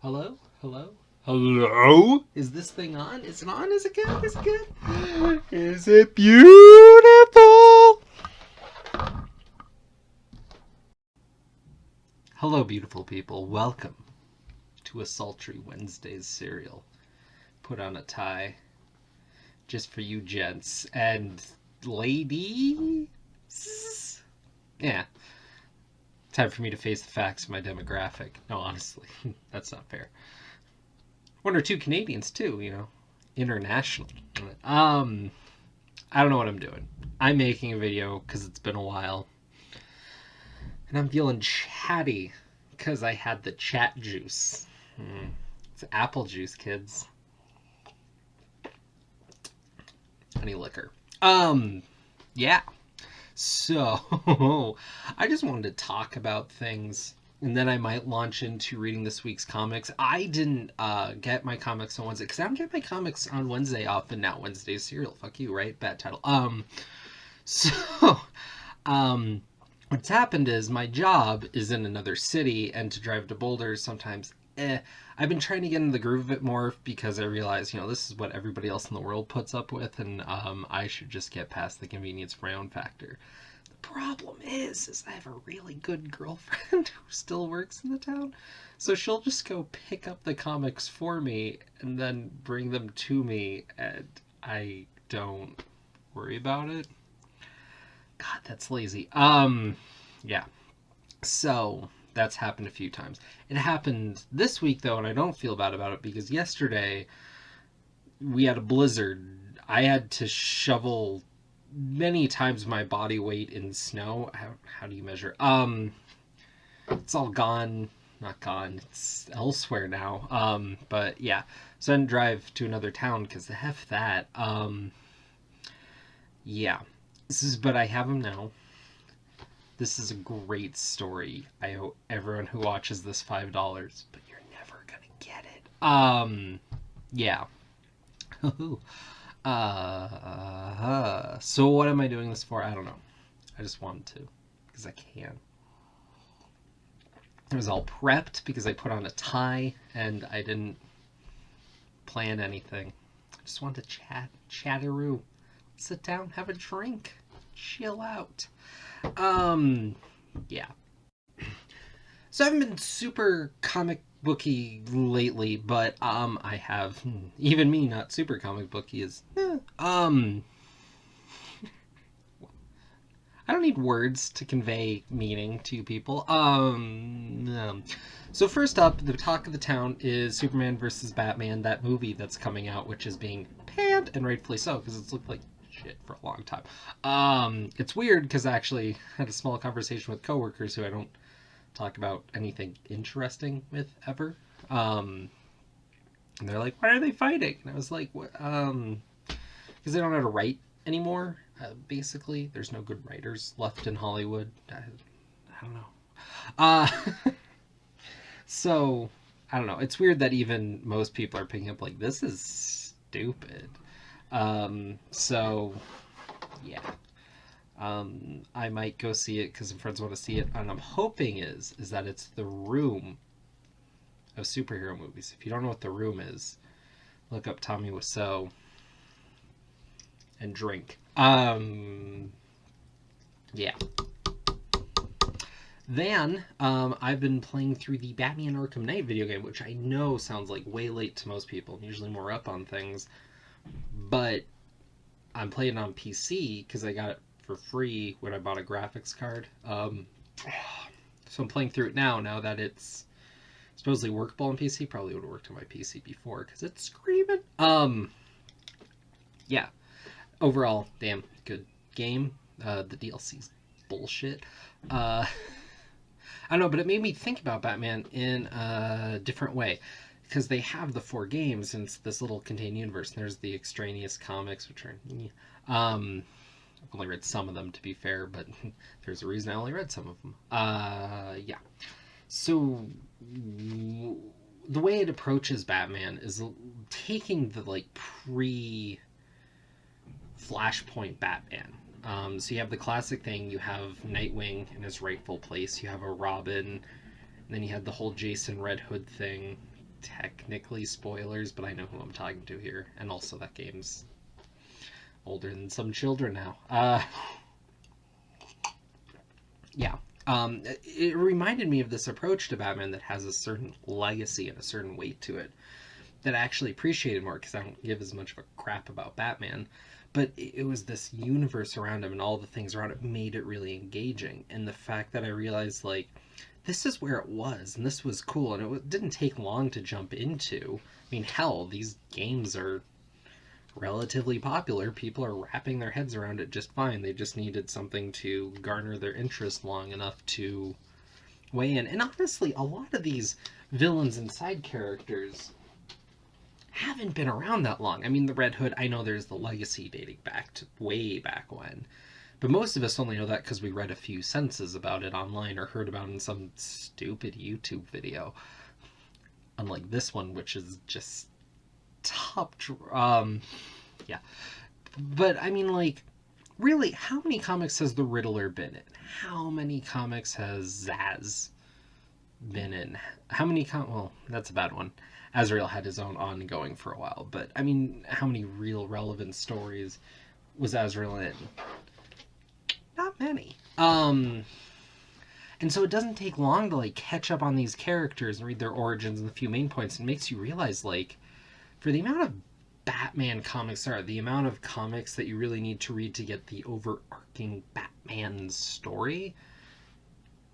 Hello? Hello? Hello? Is this thing on? Is it on? Is it good? Is it good? Is it beautiful? Hello, beautiful people. Welcome to a sultry Wednesday's cereal. Put on a tie just for you gents and ladies. Yeah. Time for me to face the facts of my demographic. No, honestly, that's not fair. One or two Canadians too, international. I don't know what I'm doing. I'm making a video because it's been a while, and I'm feeling chatty because I had the chat juice. It's apple juice, kids. Honey liquor. Yeah. So, I just wanted to talk about things, and then I might launch into reading this week's comics. I didn't get my comics on Wednesday, because I don't get my comics on Wednesday often now. Wednesday's cereal. Fuck you, right? Bad title. So, what's happened is my job is in another city, and to drive to Boulder sometimes, I've been trying to get into the groove of it more because I realize, this is what everybody else in the world puts up with, and I should just get past the convenience for my own factor. The problem is I have a really good girlfriend who still works in the town, so she'll just go pick up the comics for me and then bring them to me, and I don't worry about it. God, that's lazy. Yeah. So that's happened a few times. It happened this week though, and I don't feel bad about it because yesterday we had a blizzard. I had to shovel many times my body weight in snow. How do you measure? It's all gone. Not gone. It's elsewhere now. But yeah. So I didn't drive to another town because the F that. Yeah. But I have them now. This is a great story. I owe everyone who watches this $5, but you're never gonna get it. Yeah. So what am I doing this for? I don't know. I just wanted to, because I can. I was all prepped because I put on a tie and I didn't plan anything. I just wanted to chatteroo. Sit down, have a drink, chill out. Yeah. So I haven't been super comic booky lately, but I have. Even me, not super comic booky, is. I don't need words to convey meaning to people. So first up, the talk of the town is Superman versus Batman, that movie that's coming out, which is being panned, and rightfully so, because it's looked like shit for a long time. It's weird because I actually had a small conversation with coworkers who I don't talk about anything interesting with ever. And they're like, "Why are they fighting?" And I was like, "What?" Because they don't know how to write anymore. Basically, there's no good writers left in Hollywood. I don't know. So I don't know. It's weird that even most people are picking up like this is stupid. So yeah. I might go see it because some friends want to see it, and I'm hoping is that it's The Room of superhero movies. If you don't know what The Room is, look up Tommy Wiseau and drink. Yeah. Then I've been playing through the Batman Arkham Knight video game, which I know sounds like way late to most people. I'm usually more up on things, but I'm playing on PC because I got it for free when I bought a graphics card. So I'm playing through it now that it's supposedly workable on PC. Probably would have worked on my PC before because it's screaming. Yeah. Overall, damn good game. The DLC's bullshit. I don't know, but it made me think about Batman in a different way because they have the 4 games and it's this little contained universe. And there's the extraneous comics, which are I've only read some of them to be fair, but there's a reason I only read some of them. Yeah. So the way it approaches Batman is taking the pre Flashpoint Batman. So you have the classic thing. You have Nightwing in his rightful place. You have a Robin, and then you had the whole Jason Red Hood thing. technically spoilers, but I know who I'm talking to here. And also that game's older than some children now. Yeah. It reminded me of this approach to Batman that has a certain legacy and a certain weight to it that I actually appreciated more because I don't give as much of a crap about Batman. But it was this universe around him and all the things around it made it really engaging. And the fact that I realized, like, this is where it was, and this was cool, and it didn't take long to jump into. I mean, hell, these games are relatively popular. People are wrapping their heads around it just fine. They just needed something to garner their interest long enough to weigh in. And honestly, a lot of these villains and side characters haven't been around that long. I mean, the Red Hood, I know there's the legacy dating back to way back when. But most of us only know that because we read a few sentences about it online or heard about it in some stupid YouTube video. Unlike this one, which is just top... yeah. But, I mean, like, really, how many comics has the Riddler been in? How many comics has Zsasz been in? How many... well, that's a bad one. Azrael had his own ongoing for a while, but, I mean, how many real relevant stories was Azrael in? Not many. And so it doesn't take long to, like, catch up on these characters and read their origins and the few main points. It makes you realize, like, for the amount of Batman comics there are, the amount of comics that you really need to read to get the overarching Batman story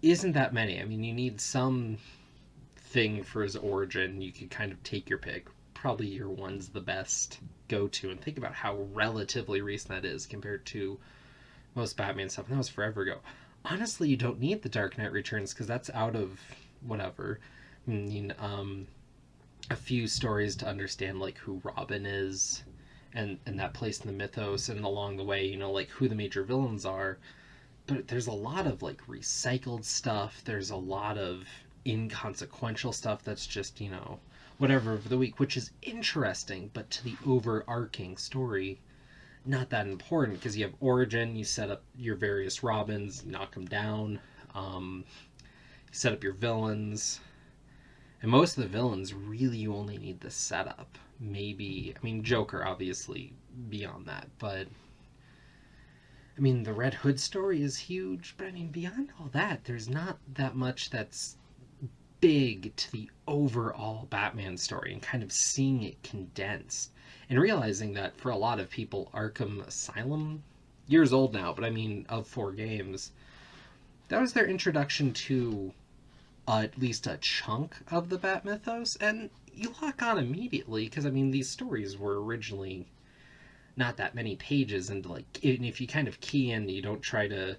isn't that many. I mean, you need some thing for his origin. You could kind of take your pick. Probably Year One's the best go-to, and think about how relatively recent that is compared to most Batman stuff, and that was forever ago. Honestly, you don't need the Dark Knight Returns because that's out of whatever. I mean, a few stories to understand, like, who Robin is and that place in the mythos, and along the way, you know, like, who the major villains are. But there's a lot of, like, recycled stuff. There's a lot of inconsequential stuff that's just, you know, whatever of the week, which is interesting, but to the overarching story, not that important, because you have origin, you set up your various Robins, knock them down, you set up your villains, and most of the villains, really, you only need the setup. Maybe, I mean, Joker, obviously, beyond that, but, I mean, the Red Hood story is huge, but, I mean, beyond all that, there's not that much that's big to the overall Batman story, and kind of seeing it condensed. And realizing that for a lot of people, Arkham Asylum, years old now, but I mean, of 4 games, that was their introduction to at least a chunk of the Bat mythos, and you lock on immediately, because, I mean, these stories were originally not that many pages, and, like, if you kind of key in, you don't try to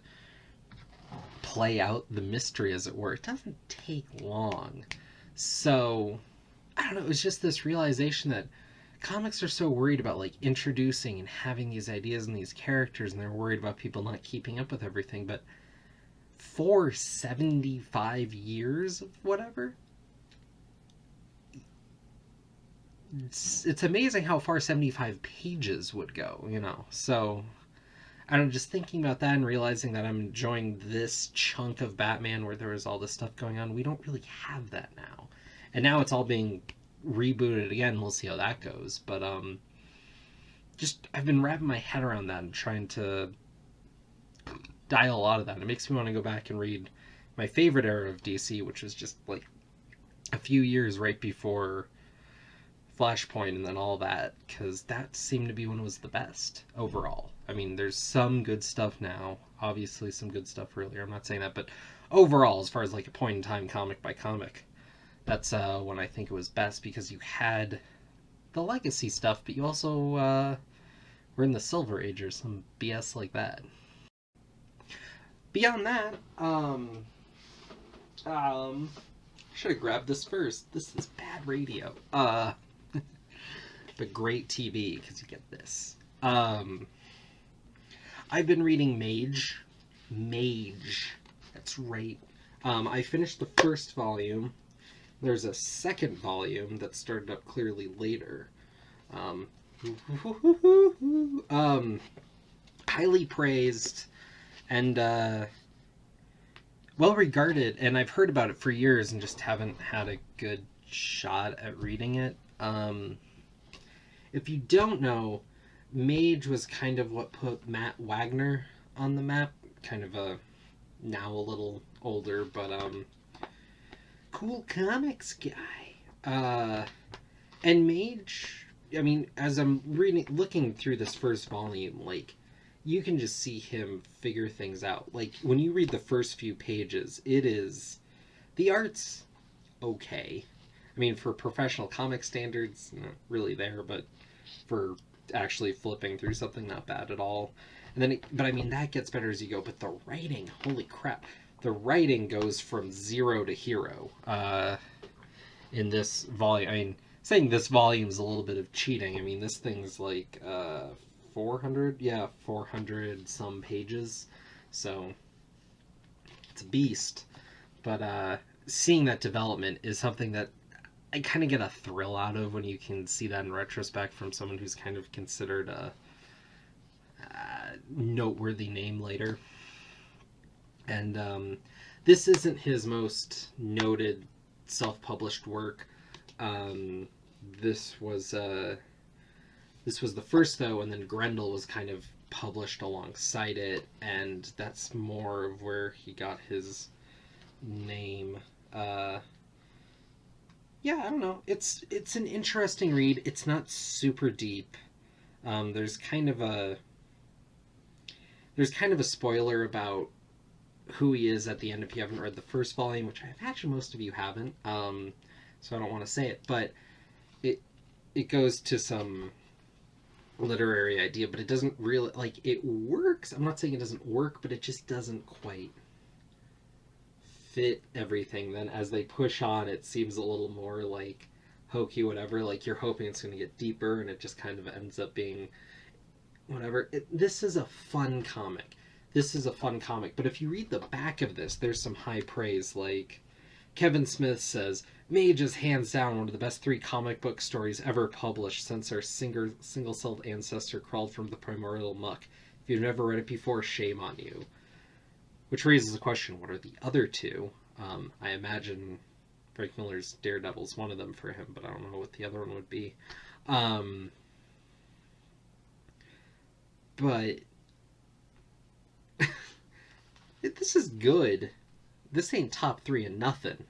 play out the mystery, as it were, it doesn't take long. So, I don't know, it was just this realization that comics are so worried about, like, introducing and having these ideas and these characters, and they're worried about people not keeping up with everything, but for 75 years of whatever, it's amazing how far 75 pages would go, you know. So, I don't know, just thinking about that and realizing that I'm enjoying this chunk of Batman where there was all this stuff going on, we don't really have that now. And now it's all being rebooted again. We'll see how that goes, but just I've been wrapping my head around that and trying to dial a lot of that. It makes me want to go back and read my favorite era of DC, which was just like a few years right before Flashpoint and then all that, because that seemed to be when it was the best overall. I mean, there's some good stuff now, obviously some good stuff earlier, I'm not saying that, but overall, as far as like a point in time comic by comic, that's when I think it was best, because you had the legacy stuff, but you also were in the Silver Age or some BS like that. Beyond that, should have grabbed this first. This is bad radio. But great TV, because you get this. I've been reading Mage. That's right. I finished the first volume. There's a second volume that started up clearly later. Highly praised and well regarded, and I've heard about it for years and just haven't had a good shot at reading it. If you don't know, Mage was kind of what put Matt Wagner on the map. Kind of a now a little older, but cool comics guy. And Mage, I mean, as I'm looking through this first volume, like, you can just see him figure things out. Like, when you read the first few pages, the art's okay. I mean, for professional comic standards, not really there, but for actually flipping through something, not bad at all. And then, but I mean, that gets better as you go. But the writing, holy crap, the writing goes from zero to hero. In this volume, I mean, saying this volume's a little bit of cheating. I mean, this thing's like 400 some pages, so it's a beast. But seeing that development is something that I kind of get a thrill out of when you can see that in retrospect from someone who's kind of considered a noteworthy name later. And this isn't his most noted self-published work. This was the first, though, and then Grendel was kind of published alongside it, and that's more of where he got his name. Yeah, I don't know. It's an interesting read. It's not super deep. There's kind of a spoiler about who he is at the end if you haven't read the first volume, which I imagine most of you haven't. So I don't want to say it, but it goes to some literary idea, but it doesn't really, like, it works. I'm not saying it doesn't work, but it just doesn't quite fit everything. Then as they push on, it seems a little more like hokey, whatever. Like, you're hoping it's going to get deeper, and it just kind of ends up being whatever. This is a fun comic. But if you read the back of this, there's some high praise. Like, Kevin Smith says, Mage is hands down one of the best 3 comic book stories ever published since our single-celled ancestor crawled from the primordial muck. If you've never read it before, shame on you. Which raises the question, what are the other 2? I imagine Frank Miller's Daredevil's one of them for him, but I don't know what the other one would be. But this is good. This ain't top 3 and nothing.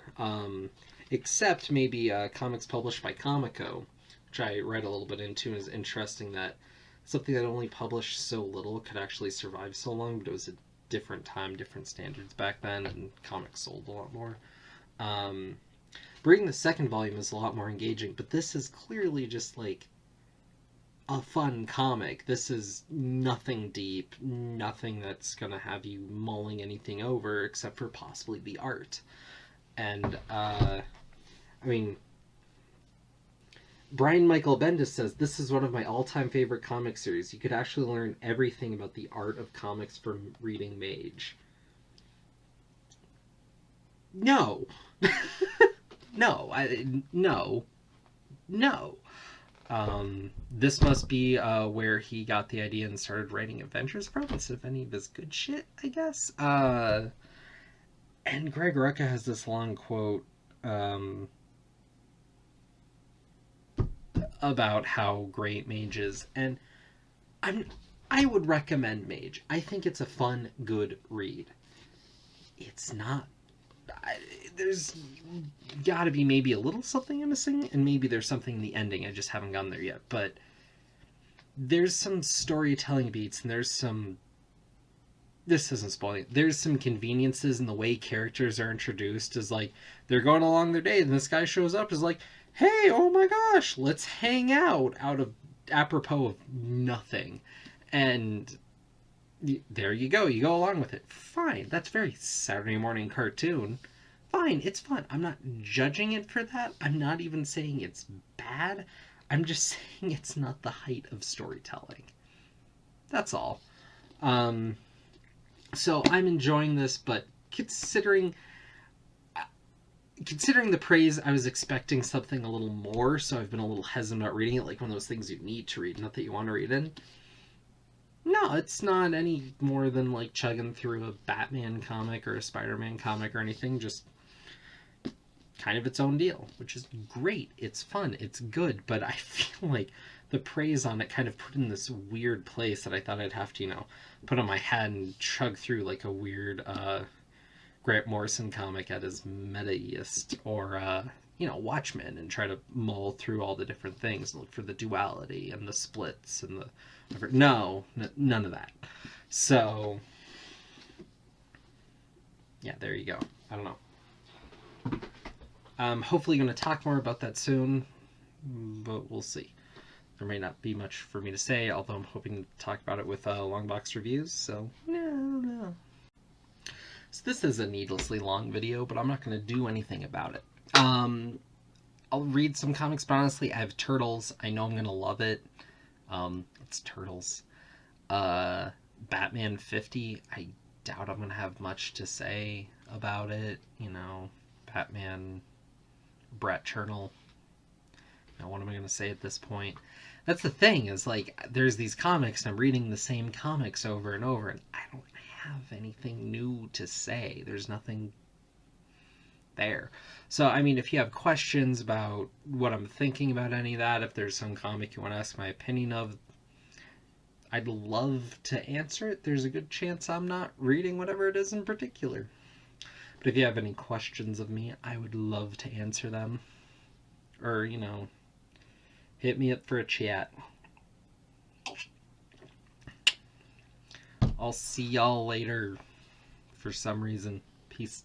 Except maybe comics published by Comico, which I read a little bit into, and is interesting that something that only published so little could actually survive so long, but it was a different time, different standards back then, and comics sold a lot more. Reading the second volume is a lot more engaging, but this is clearly just like a fun comic. This is nothing deep, nothing that's gonna have you mulling anything over, except for possibly the art. And I mean, Brian Michael Bendis says, this is one of my all-time favorite comic series. You could actually learn everything about the art of comics from reading Mage. No. No. This must be where he got the idea and started writing adventures from instead of any of his good shit, I guess. And Greg Rucka has this long quote about how great Mage is, and I would recommend Mage. I think it's a fun, good read. It's not. There's got to be maybe a little something I'm missing, and maybe there's something in the ending. I just haven't gotten there yet. But there's some storytelling beats, and there's some. This isn't spoiling. There's some conveniences in the way characters are introduced. Is like they're going along their day, and this guy shows up. Is like, hey, oh my gosh, let's hang out of apropos of nothing, and there you go. You go along with it. Fine. That's very Saturday morning cartoon. Fine. It's fun. I'm not judging it for that. I'm not even saying it's bad. I'm just saying it's not the height of storytelling. That's all. So I'm enjoying this, but considering the praise, I was expecting something a little more, so I've been a little hesitant about reading it, like one of those things you need to read, not that you want to read in. No, it's not any more than like chugging through a Batman comic or a Spider-Man comic or anything, just kind of its own deal, which is great. It's fun. It's good. But I feel like the praise on it kind of put in this weird place that I thought I'd have to, put on my head and chug through like a weird Grant Morrison comic at his meta-iest, or Watchmen, and try to mull through all the different things and look for the duality and the splits and the no, none of that. So yeah, there you go. I don't know. I'm hopefully going to talk more about that soon, but we'll see. There may not be much for me to say, although I'm hoping to talk about it with Longbox Reviews, so no. So this is a needlessly long video, but I'm not going to do anything about it. I'll read some comics, but honestly, I have Turtles. I know I'm going to love it. It's Turtles. Batman 50, I doubt I'm going to have much to say about it. Batman, Brett Chernal. What am I going to say at this point? That's the thing, is like, there's these comics, and I'm reading the same comics over and over, and I don't have anything new to say. There's nothing there. So, I mean, if you have questions about what I'm thinking about any of that, if there's some comic you want to ask my opinion of, I'd love to answer it. There's a good chance I'm not reading whatever it is in particular. But if you have any questions of me, I would love to answer them. Or, hit me up for a chat. I'll see y'all later for some reason. Peace.